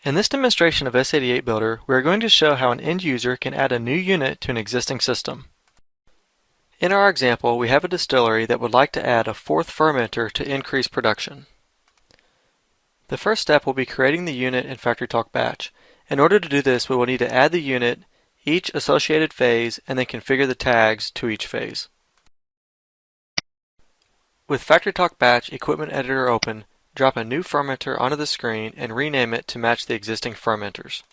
In this demonstration of S88Builder, we are going to show how an end user can add a new unit to an existing system. In our example, we have a distillery that would like to add a fourth fermenter to increase production. The first step will be creating the unit in FactoryTalk Batch. In order to do this, we will need to add the unit, each associated phase, and then configure the tags to each phase. With FactoryTalk Batch Equipment Editor open, drop a new fermenter onto the screen and rename it to match the existing fermenters.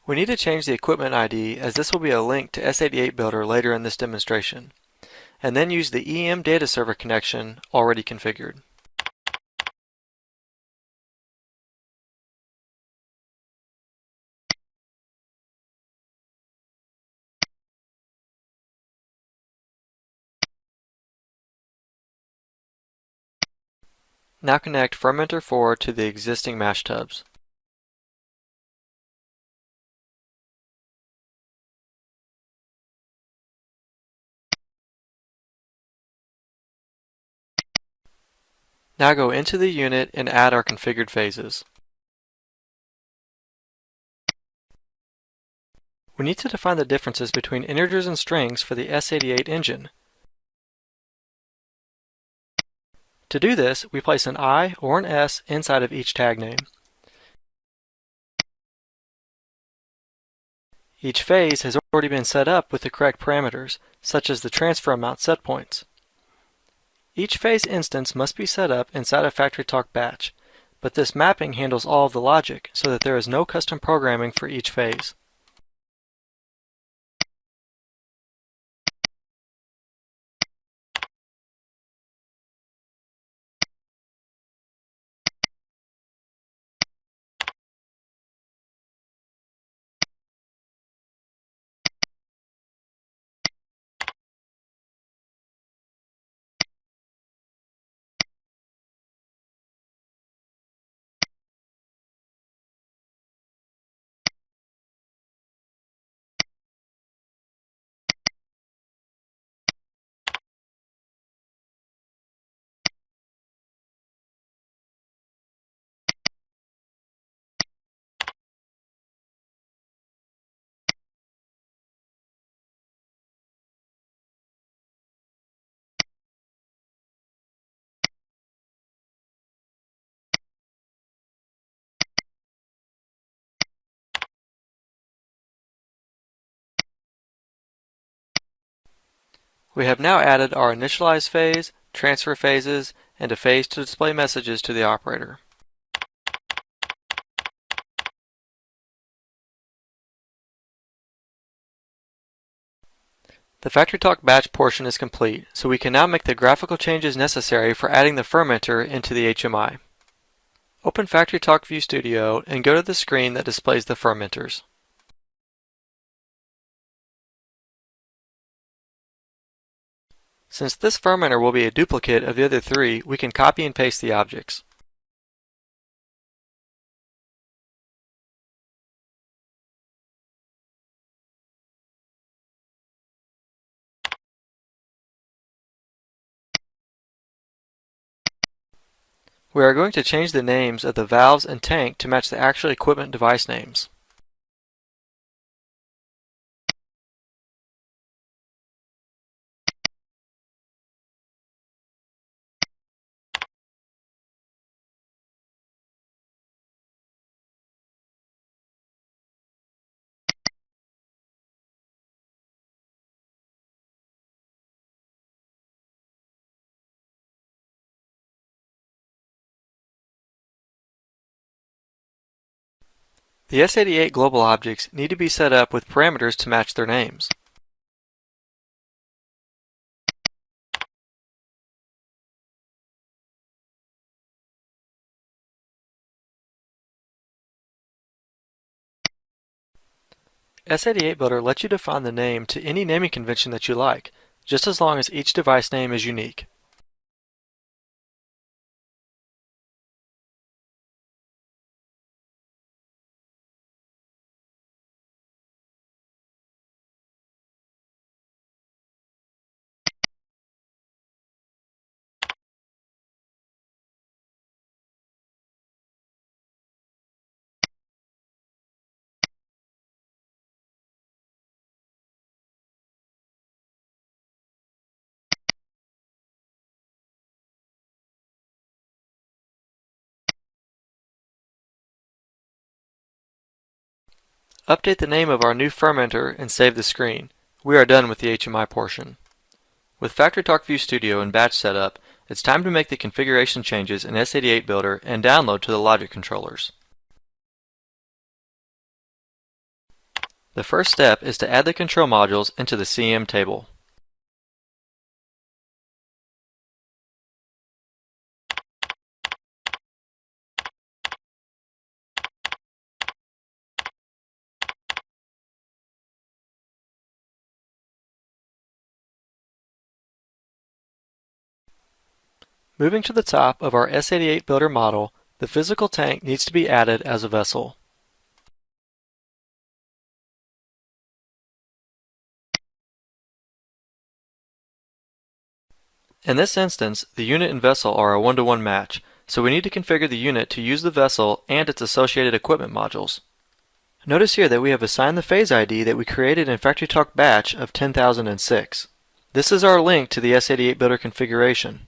We need to change the equipment ID as this will be a link to S88Builder later in this demonstration, and then use the EM data server connection already configured. Now connect fermenter 4 to the existing mash tubs. Now go into the unit and add our configured phases. We need to define the differences between integers and strings for the S88 engine. To do this, we place an I or an S inside of each tag name. Each phase has already been set up with the correct parameters, such as the transfer amount set points. Each phase instance must be set up inside of FactoryTalk Batch, but this mapping handles all of the logic so that there is no custom programming for each phase. We have now added our initialize phase, transfer phases, and a phase to display messages to the operator. The FactoryTalk Batch portion is complete, so we can now make the graphical changes necessary for adding the fermenter into the HMI. Open FactoryTalk View Studio and go to the screen that displays the fermenters. Since this fermenter will be a duplicate of the other three, we can copy and paste the objects. We are going to change the names of the valves and tank to match the actual equipment device names. The S88 global objects need to be set up with parameters to match their names. S88Builder lets you define the name to any naming convention that you like, just as long as each device name is unique. Update the name of our new fermenter and save the screen. We are done with the HMI portion. With FactoryTalk View Studio and batch setup, it's time to make the configuration changes in S88Builder and download to the logic controllers. The first step is to add the control modules into the CM table. Moving to the top of our S88Builder model, the physical tank needs to be added as a vessel. In this instance, the unit and vessel are a one-to-one match, so we need to configure the unit to use the vessel and its associated equipment modules. Notice here that we have assigned the phase ID that we created in FactoryTalk Batch of 10,006. This is our link to the S88Builder configuration.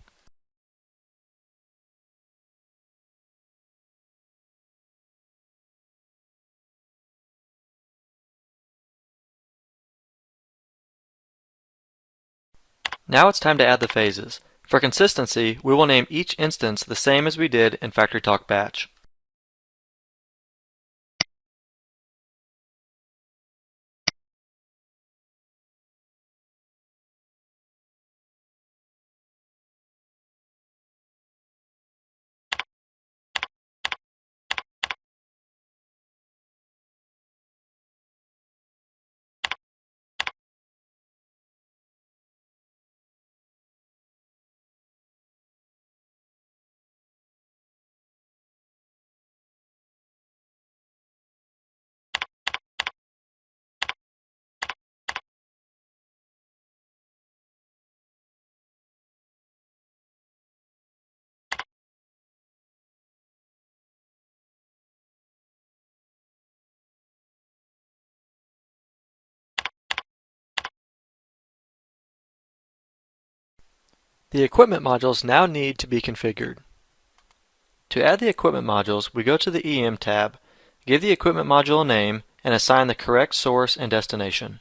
Now it's time to add the phases. For consistency, we will name each instance the same as we did in FactoryTalk Batch. The equipment modules now need to be configured. To add the equipment modules, we go to the EM tab, give the equipment module a name, and assign the correct source and destination.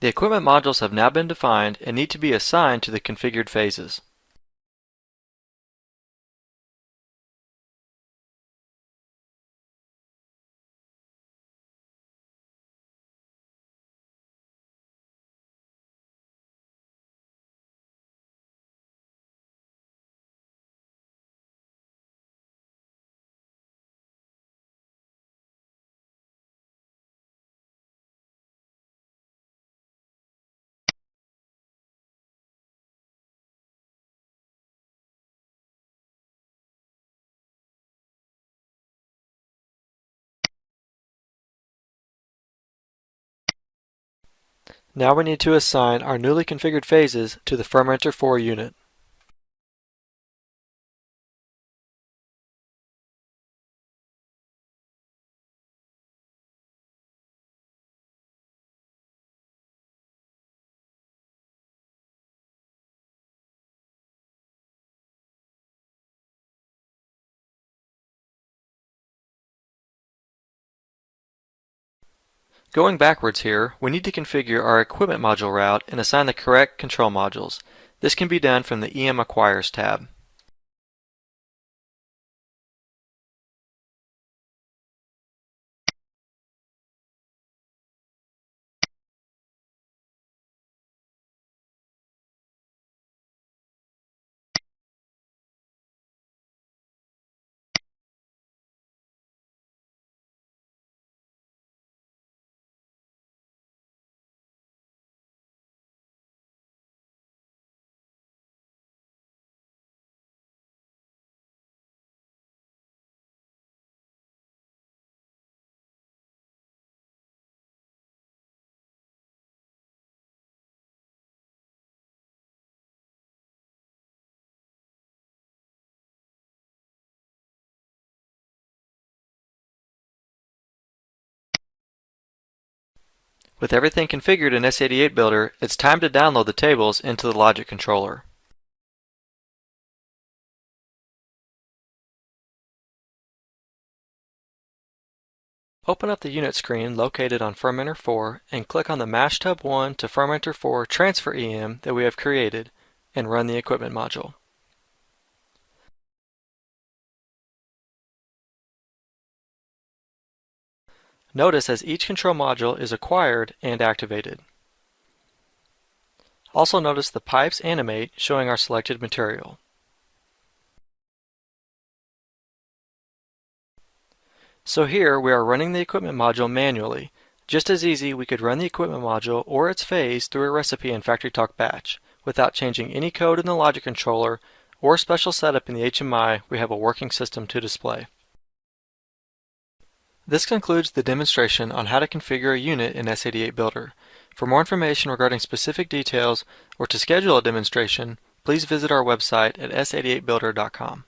The equipment modules have now been defined and need to be assigned to the configured phases. Now we need to assign our newly configured phases to the Fermenter 4 unit. Going backwards here, we need to configure our equipment module route and assign the correct control modules. This can be done from the EM Acquires tab. With everything configured in S88Builder, it's time to download the tables into the logic controller. Open up the unit screen located on Fermenter 4 and click on the Mashtub 1 to Fermenter 4 transfer EM that we have created and run the equipment module. Notice as each control module is acquired and activated. Also notice the pipes animate showing our selected material. So here we are running the equipment module manually. Just as easy, we could run the equipment module or its phase through a recipe in FactoryTalk Batch. Without changing any code in the logic controller or special setup in the HMI, we have a working system to display. This concludes the demonstration on how to configure a unit in S88Builder. For more information regarding specific details or to schedule a demonstration, please visit our website at s88builder.com.